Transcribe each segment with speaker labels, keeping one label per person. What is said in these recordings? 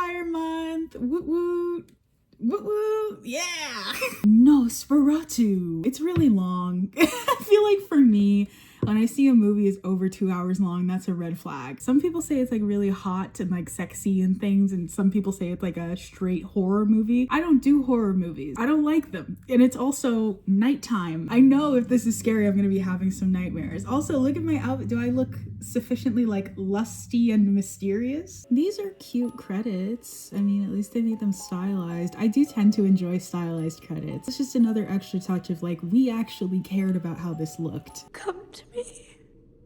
Speaker 1: Vampire Month. Woot woot. Woot woot. Yeah. Nosferatu. It's really long. I feel like for me, when I see a movie is over 2 hours long, that's a red flag. Some people say it's like really hot and like sexy and things, and some people say it's like a straight horror movie. I don't do horror movies. I don't like them. And it's also nighttime. I know if this is scary, I'm gonna be having some nightmares. Also, look at my outfit. Do I look sufficiently like lusty and mysterious? These are cute credits. I mean, at least they made them stylized. I do tend to enjoy stylized credits. It's just another extra touch of like, we actually cared about how this looked.
Speaker 2: Come to me.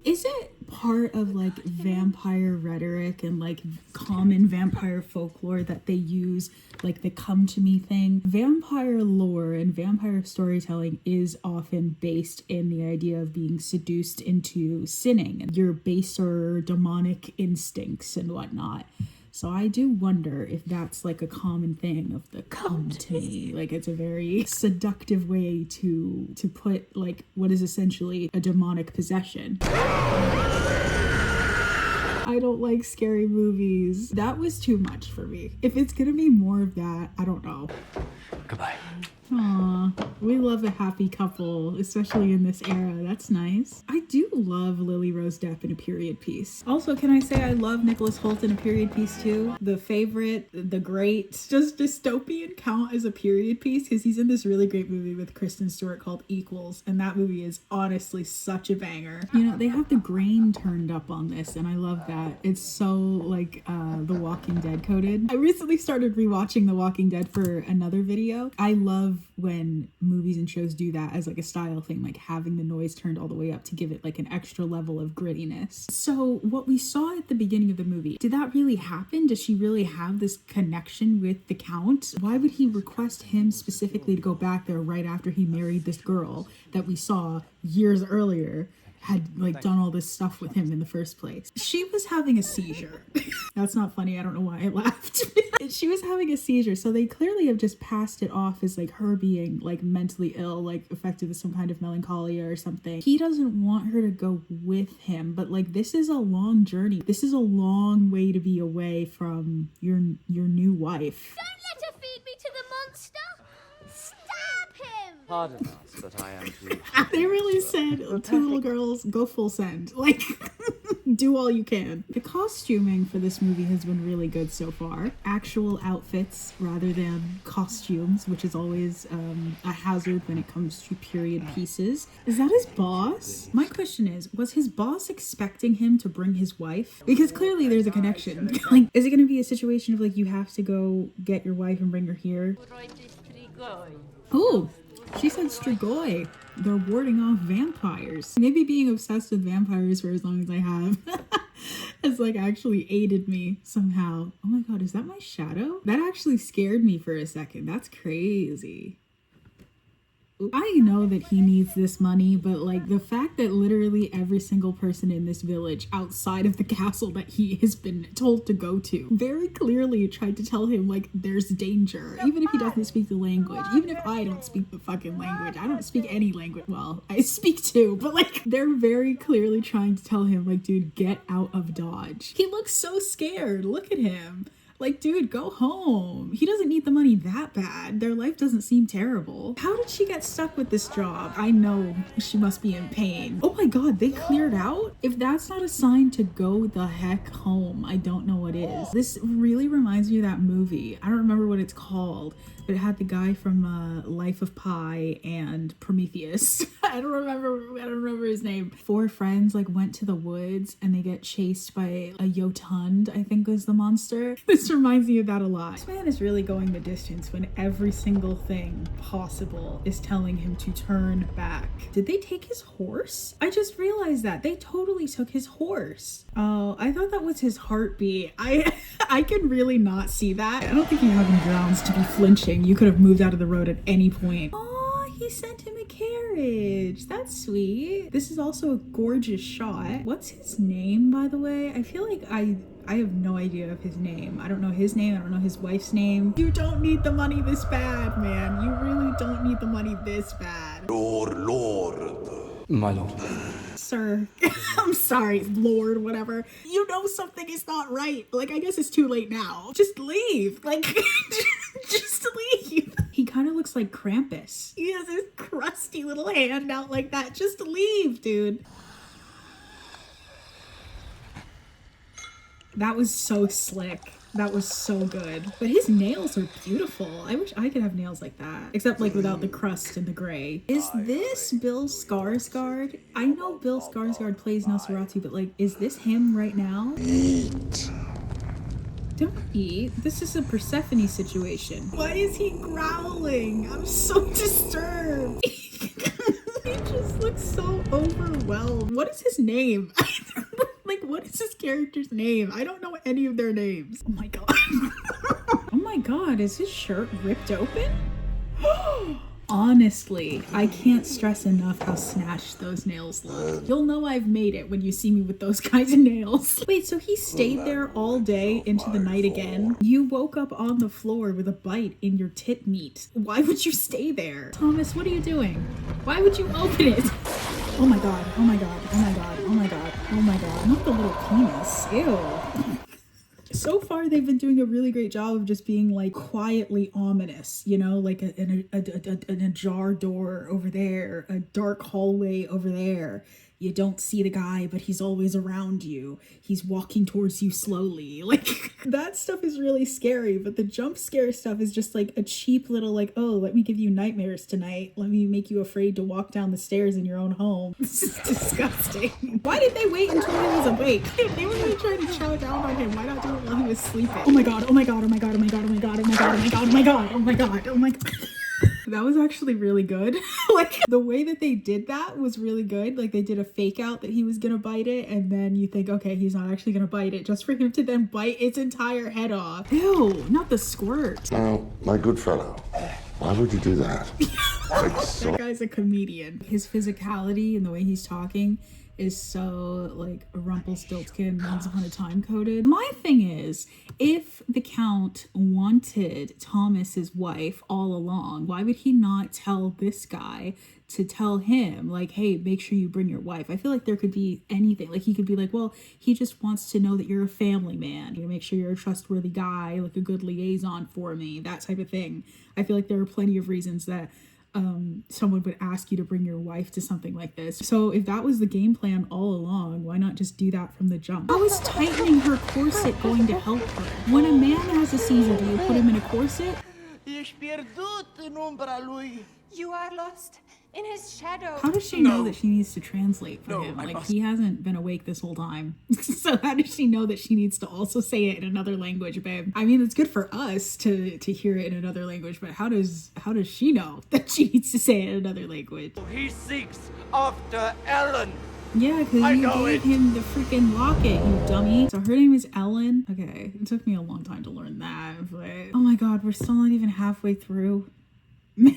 Speaker 1: Is it part of like vampire rhetoric and like common vampire folklore that they use like the come to me thing? Vampire lore and vampire storytelling is often based in the idea of being seduced into sinning and your baser demonic instincts and whatnot. So I do wonder if that's like a common thing of the come to me. Like it's a very seductive way to put like what is essentially a demonic possession. I don't like scary movies. That was too much for me. If it's gonna be more of that, I don't know.
Speaker 3: Goodbye.
Speaker 1: Aw, we love a happy couple, especially in this era. That's nice. I do love Lily Rose Depp in a period piece. Also, can I say I love Nicholas Hoult in a period piece too? The favorite, the great. Does Dystopian count as a period piece? Because he's in this really great movie with Kristen Stewart called Equals, and that movie is honestly such a banger. You know, they have the grain turned up on this, and I love that. It's so like The Walking Dead coded. I recently started rewatching The Walking Dead for another video. I love when movies and shows do that as like a style thing, like having the noise turned all the way up to give it like an extra level of grittiness. So what we saw at the beginning of the movie, did that really happen? Does she really have this connection with the Count? Why would he request him specifically to go back there right after he married this girl that we saw years earlier had like done all this stuff with him in the first place? She was having a seizure. That's not funny. I don't know why I laughed. She was having a seizure. So they clearly have just passed it off as like her being like mentally ill, like affected with some kind of melancholia or something. He doesn't want her to go with him, but like this is a long journey. This is a long way to be away from your new wife.
Speaker 2: Don't let her feed me to the monster. Stab him.
Speaker 3: Pardon us, but I am too.
Speaker 1: They really said, two little girls, go full send. Like, do all you can. The costuming for this movie has been really good so far. Actual outfits rather than costumes, which is always a hazard when it comes to period pieces. Is that his boss? My question is, was his boss expecting him to bring his wife? Because clearly there's a connection. Like, is it going to be a situation of like, you have to go get your wife and bring her here? Oh, she said Strigoi. They're warding off vampires. Maybe being obsessed with vampires for as long as I have has like actually aided me somehow. Oh my god, is that my shadow? That actually scared me for a second. That's crazy. I know that he needs this money, but like the fact that literally every single person in this village outside of the castle that he has been told to go to very clearly tried to tell him like there's danger, even if he doesn't speak the language, even if I don't speak the fucking language. I don't speak any language. Well, I speak too, but like they're very clearly trying to tell him like, dude, get out of Dodge. He looks so scared. Look at him. Like, dude, go home. He doesn't need the money that bad. Their life doesn't seem terrible. How did she get stuck with this job? I know she must be in pain. Oh my god, they cleared out? If that's not a sign to go the heck home, I don't know what is. This really reminds me of that movie. I don't remember what it's called, but it had the guy from Life of Pi and Prometheus. I don't remember his name. Four friends like went to the woods and they get chased by a Jotund, I think was the monster. This reminds me of that a lot. This man is really going the distance when every single thing possible is telling him to turn back. Did they take his horse? I just realized that. They totally took his horse. Oh, I thought that was his heartbeat. I can really not see that. I don't think you have any grounds to be flinching. You could have moved out of the road at any point. Oh, he sent him a carriage. That's sweet. This is also a gorgeous shot. What's his name, by the way? I feel like I have no idea of his name. I don't know his name. I don't know his wife's name. You don't need the money this bad, man. You really don't need the money this bad.
Speaker 4: Your lord.
Speaker 3: My lord.
Speaker 1: Sir, I'm sorry, Lord, whatever. You know something is not right. Like, I guess it's too late now. Just leave. Like, just leave. He kind of looks like Krampus. He has his crusty little hand out like that. Just leave, dude. That was so slick. That was so good. But his nails are beautiful. I wish I could have nails like that. Except like without the crust and the gray. Is this Bill Skarsgård? I know Bill Skarsgård plays Nosferatu, but like, is this him right now?
Speaker 4: Eat.
Speaker 1: Don't eat. This is a Persephone situation. Why is he growling? I'm so disturbed. He just looks so overwhelmed. What is his name? Like, what is this character's name? I don't know any of their names. Oh my god. Oh my god, is his shirt ripped open? Honestly, I can't stress enough how snatched those nails look. You'll know I've made it when you see me with those kinds of nails. Wait, so he stayed there all day into the night again? You woke up on the floor with a bite in your tit meat. Why would you stay there? Thomas, what are you doing? Why would you open it? Oh my god, oh my god, oh my god, oh my god, oh my god. Not the little penis. Ew. So far, they've been doing a really great job of just being like quietly ominous, you know, like an ajar door over there, a dark hallway over there. You don't see the guy, but he's always around you. He's walking towards you slowly. Like, that stuff is really scary, but the jump scare stuff is just like a cheap little like, oh, let me give you nightmares tonight. Let me make you afraid to walk down the stairs in your own home. This is disgusting. Why did they wait until he was awake? If they were going to try to chow down on him, why not do it while he was sleeping? Oh my god, oh my god, oh my god, oh my god, oh my god, oh my god, oh my god, oh my god, oh my god, oh my god. That was actually really good. Like, the way that they did that was really good. Like, they did a fake out that he was gonna bite it, and then you think, okay, he's not actually gonna bite it, just for him to then bite its entire head off. Ew, not the squirt.
Speaker 4: Now, my good fellow, why would you do that?
Speaker 1: That guy's a comedian. His physicality and the way he's talking is so like Rumpelstiltskin Once Upon a Time coded. My thing is, if the Count wanted Thomas's wife all along, why would he not tell this guy to tell him like, hey, make sure you bring your wife? I feel like there could be anything. Like, he could be like, well, he just wants to know that you're a family man. You know, make sure you're a trustworthy guy, like a good liaison for me, that type of thing. I feel like there are plenty of reasons that someone would ask you to bring your wife to something like this. So if that was the game plan all along, why not just do that from the jump? How is tightening her corset going to help her? When a man has a seizure, do you put him in a corset?
Speaker 5: You are lost in his shadow.
Speaker 1: How does she know that she needs to translate for him? Like, he hasn't been awake this whole time. So how does she know that she needs to also say it in another language, babe? I mean, it's good for us to hear it in another language, but how does she know that she needs to say it in another language?
Speaker 3: He seeks after Ellen.
Speaker 1: Yeah, because you gave him the freaking locket, you dummy. So her name is Ellen. Okay, it took me a long time to learn that, but oh my god, we're still not even halfway through. Man.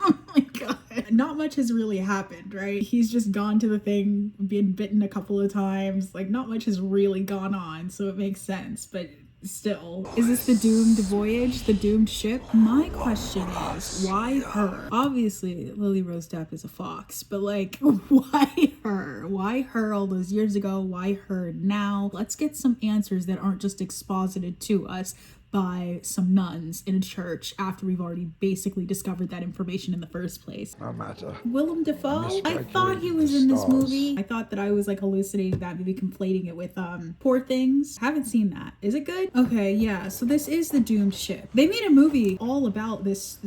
Speaker 1: Oh my god. Not much has really happened, right? He's just gone to the thing, been bitten a couple of times. Like, not much has really gone on, so it makes sense, but still. Is this the doomed voyage? The doomed ship? My question is, why her? Obviously, Lily Rose Depp is a fox, but like, why her? Why her all those years ago? Why her now? Let's get some answers that aren't just exposited to us by some nuns in a church after we've already basically discovered that information in the first place.
Speaker 4: No matter.
Speaker 1: Willem Dafoe? I thought he was in this movie. I thought that I was like hallucinating that, maybe conflating it with Poor Things. Haven't seen that. Is it good? Okay, yeah, so this is the doomed ship. They made a movie all about this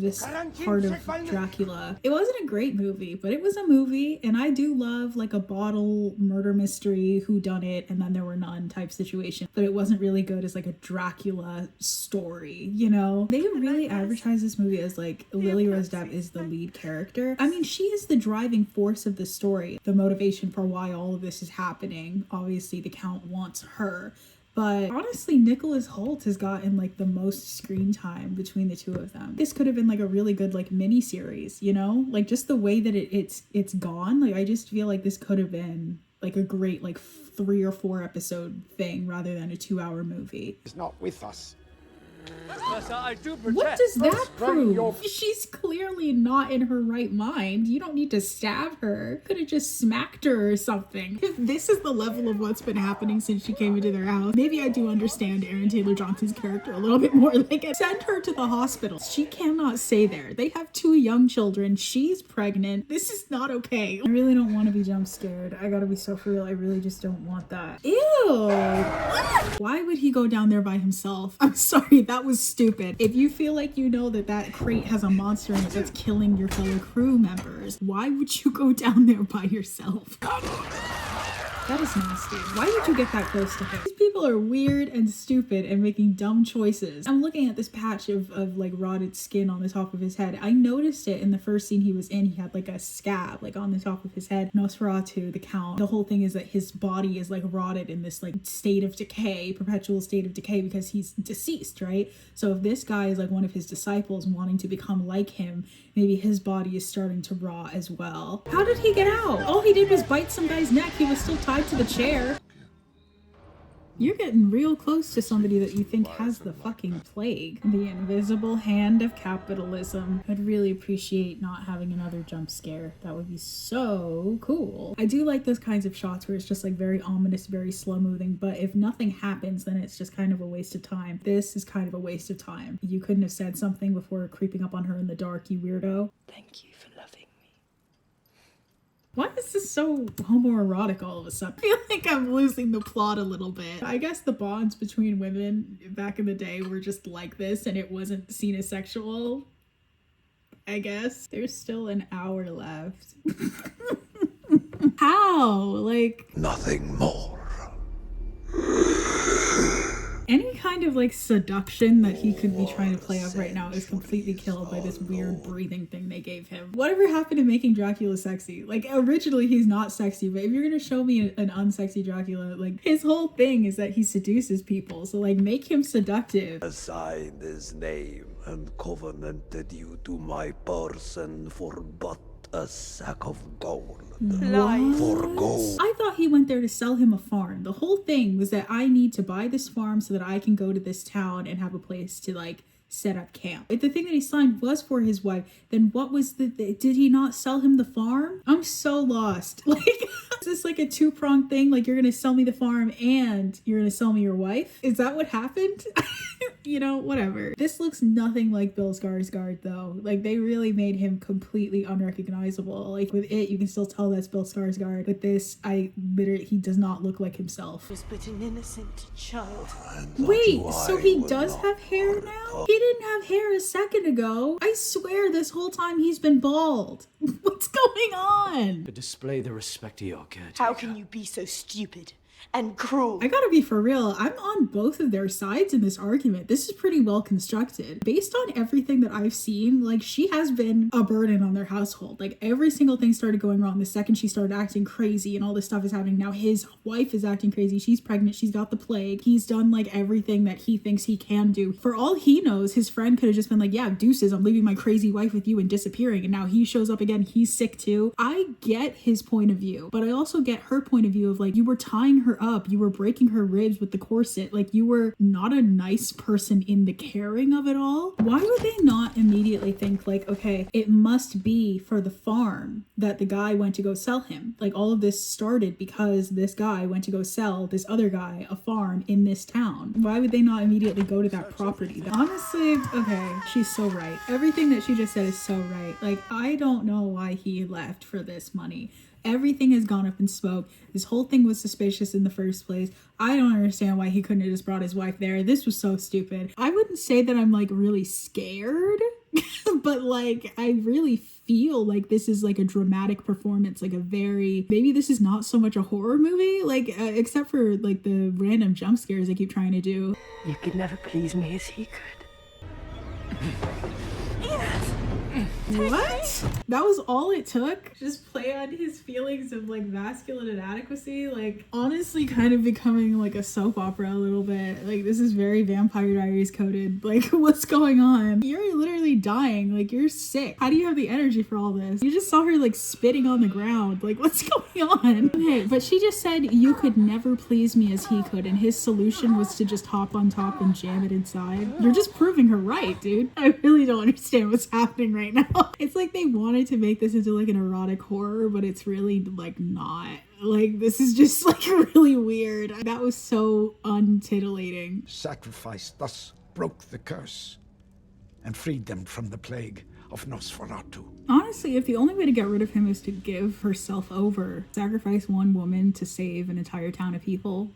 Speaker 1: part of Dracula. It wasn't a great movie, but it was a movie, and I do love like a bottle murder mystery, whodunit, and then there were none type situation, but it wasn't really good as like a Dracula story, you know? They really advertise this movie as like Lily Rose Depp is the lead character. I mean, she is the driving force of the story, the motivation for why all of this is happening. Obviously, the Count wants her, but honestly, Nicholas Hoult has gotten like the most screen time between the two of them. This could have been like a really good like mini series, you know? Like, just the way that it's gone. Like, I just feel like this could have been like a great like 3 or 4 episode thing rather than a 2-hour movie.
Speaker 6: He's not with us.
Speaker 3: I do protest.
Speaker 1: What does that prove? She's clearly not in her right mind. You don't need to stab her. Could have just smacked her or something. If this is the level of what's been happening since she came into their house, maybe I do understand Aaron Taylor Johnson's character a little bit more. Like, send her to the hospital. She cannot stay there. They have 2 young children. She's pregnant. This is not okay. I really don't want to be jump scared. I gotta be so for real. I really just don't want that. Ew. Why would he go down there by himself? I'm sorry, that was stupid. If you feel like you know that that crate has a monster in it that's killing your fellow crew members, why would you go down there by yourself? That is nasty. Why would you get that close to him? These people are weird and stupid and making dumb choices. I'm looking at this patch of like rotted skin on the top of his head. I noticed it in the first scene he was in. He had like a scab like on the top of his head. Nosferatu, the Count. The whole thing is that his body is like rotted in this like state of decay, perpetual state of decay because he's deceased, right? So if this guy is like one of his disciples wanting to become like him, maybe his body is starting to rot as well. How did he get out? All he did was bite some guy's neck. He was still tied to the chair. You're getting real close to somebody that you think has the fucking plague. The invisible hand of capitalism. I'd really appreciate not having another jump scare. That would be so cool. I do like those kinds of shots where it's just like very ominous, very slow moving, but if nothing happens, then it's just kind of a waste of time. This is kind of a waste of time. You couldn't have said something before creeping up on her in the dark, you weirdo.
Speaker 5: Thank you for loving me.
Speaker 1: Why is this so homoerotic all of a sudden? I feel like I'm losing the plot a little bit. I guess the bonds between women back in the day were just like this and it wasn't seen as sexual. I guess. There's still an hour left. How? Like...
Speaker 4: Nothing more.
Speaker 1: Any kind of like seduction that he could be trying to play up right now is completely killed by this weird breathing thing they gave him. Whatever happened to making Dracula sexy? Like originally he's not sexy, but if you're gonna show me an unsexy Dracula, like his whole thing is that he seduces people. So like make him seductive.
Speaker 6: Signed his name and covenanted you to my person for but a sack of gold.
Speaker 5: Lies.
Speaker 6: For gold.
Speaker 1: I thought he went there to sell him a farm. The whole thing was that I need to buy this farm so that I can go to this town and have a place to like set up camp. If the thing that he signed was for his wife, then what was did he not sell him the farm? I'm so lost. Like, is this like a 2-pronged thing? Like you're gonna sell me the farm and you're gonna sell me your wife? Is that what happened? You know, whatever. This looks nothing like Bill Skarsgård though. Like they really made him completely unrecognizable. Like with it, you can still tell that's Bill Skarsgård. With this, he does not look like himself.
Speaker 5: Was but an innocent child.
Speaker 1: Wait, so he does have hair now? He didn't have hair a second ago. I swear this whole time he's been bald. What's going on?
Speaker 3: To display the respect of your caretaker.
Speaker 5: How can you be so stupid and cruel?
Speaker 1: I gotta be for real. I'm on both of their sides in this argument. This is pretty well constructed. Based on everything that I've seen, like she has been a burden on their household. Like every single thing started going wrong the second she started acting crazy and all this stuff is happening. Now his wife is acting crazy. She's pregnant. She's got the plague. He's done like everything that he thinks he can do. For all he knows, his friend could have just been like, yeah, deuces, I'm leaving my crazy wife with you and disappearing. And now he shows up again. He's sick too. I get his point of view, but I also get her point of view of like, you were tying her up. You were breaking her ribs with the corset. Like you were not a nice person in the caring of it all. Why would they not immediately think like, okay, it must be for the farm that the guy went to go sell him. Like all of this started because this guy went to go sell this other guy a farm in this town. Why would they not immediately go to that property? Honestly, okay, she's so right. Everything that she just said is so right. Like I don't know why he left for this money. Everything has gone up in smoke. This whole thing was suspicious in the first place. I don't understand why he couldn't have just brought his wife there. This was so stupid. I wouldn't say that I'm like really scared, but like I really feel like this is like a dramatic performance, like a very, maybe this is not so much a horror movie, like except for like the random jump scares they keep trying to do.
Speaker 5: You could never please me as he could. Yes.
Speaker 1: What? That was all it took? Just play on his feelings of like masculine inadequacy? Like honestly kind of becoming like a soap opera a little bit. Like this is very Vampire Diaries coded. Like what's going on? You're literally dying. Like you're sick. How do you have the energy for all this? You just saw her like spitting on the ground. Like what's going on? Okay, but she just said you could never please me as he could, and his solution was to just hop on top and jam it inside. You're just proving her right, dude. I really don't understand what's happening right now. It's like they wanted to make this into like an erotic horror, but it's really like not. Like this is just like really weird. That was so untitillating.
Speaker 7: Sacrifice thus broke the curse and freed them from the plague of Nosferatu.
Speaker 1: Honestly, if the only way to get rid of him is to give herself over, sacrifice one woman to save an entire town of people,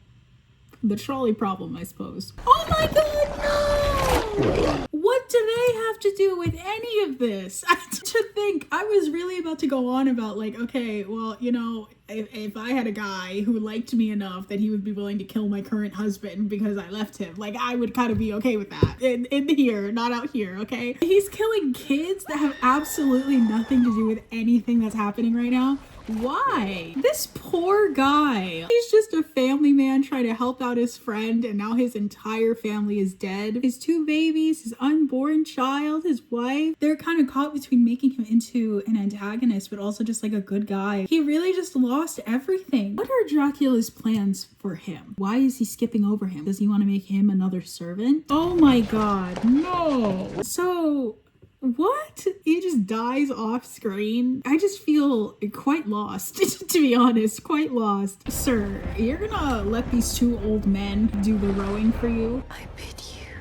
Speaker 1: the trolley problem, I suppose. Oh my god, no! What do they have to do with any of this? To think, I was really about to go on about like, okay, well, you know, if I had a guy who liked me enough that he would be willing to kill my current husband because I left him, like I would kind of be okay with that. In here, not out here, okay? He's killing kids that have absolutely nothing to do with anything that's happening right now. Why? This poor guy. He's just a family man trying to help out his friend, and now his entire family is dead. His two babies, his unborn child, his wife. They're kind of caught between making him into an antagonist, but also just like a good guy. He really just lost everything. What are Dracula's plans for him? Why is he skipping over him? Does he want to make him another servant? Oh my god, no. So what? He just dies off screen? I just feel quite lost, to be honest, quite lost. Sir, you're gonna let these two old men do the rowing for you?
Speaker 5: I bid you,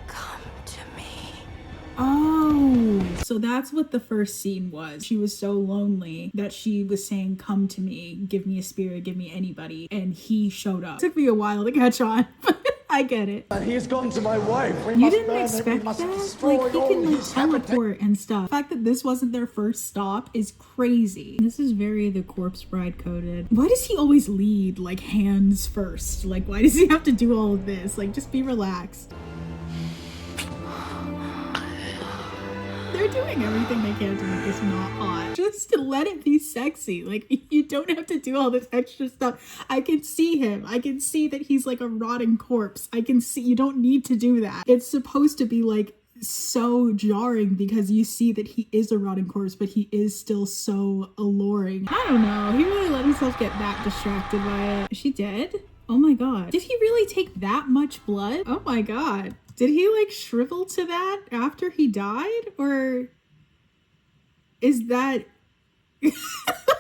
Speaker 5: come to me.
Speaker 1: Oh, so that's what the first scene was. She was so lonely that she was saying, come to me, give me a spirit, give me anybody. And he showed up. It took me a while to catch on, but I get it.
Speaker 7: He has gone to my wife.
Speaker 1: You didn't expect that? Like, he can like teleport and stuff. The fact that this wasn't their first stop is crazy. This is very The Corpse Bride coded. Why does he always lead like hands first? Like, why does he have to do all of this? Like, just be relaxed. They're doing everything they can to make this not hot. Just to let it be sexy. Like, you don't have to do all this extra stuff. I can see him. I can see that he's like a rotting corpse. I can see, you don't need to do that. It's supposed to be like so jarring because you see that he is a rotting corpse, but he is still so alluring. I don't know. He really let himself get that distracted by it. Is she dead? Oh my god. Did he really take that much blood? Oh my god. Did he like shrivel to that after he died? Or is that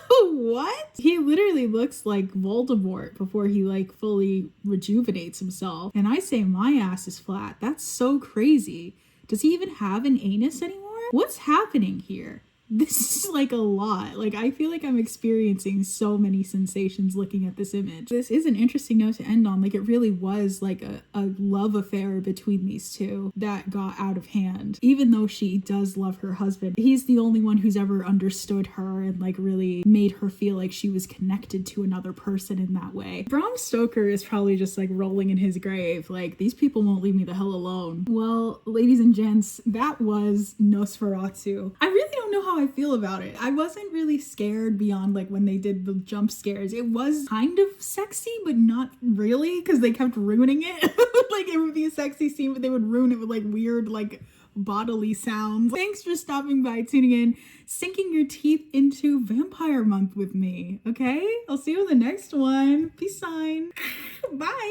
Speaker 1: what? He literally looks like Voldemort before he like fully rejuvenates himself. And I say my ass is flat. That's so crazy. Does he even have an anus anymore? What's happening here? This is like a lot. Like, I feel like I'm experiencing so many sensations looking at this image. This is an interesting note to end on. Like, it really was like a love affair between these two that got out of hand. Even though she does love her husband, he's the only one who's ever understood her and like really made her feel like she was connected to another person in that way. Bram Stoker is probably just like rolling in his grave. Like, these people won't leave me the hell alone. Well, ladies and gents, that was Nosferatu. I really don't know how I feel about it. I wasn't really scared beyond like when they did the jump scares. It was kind of sexy, but not really, because they kept ruining it. Like, it would be a sexy scene, but they would ruin it with like weird like bodily sounds. Thanks for stopping by, tuning in, sinking your teeth into Vampire Month with me. Okay, I'll see you in the next one. Peace sign. Bye.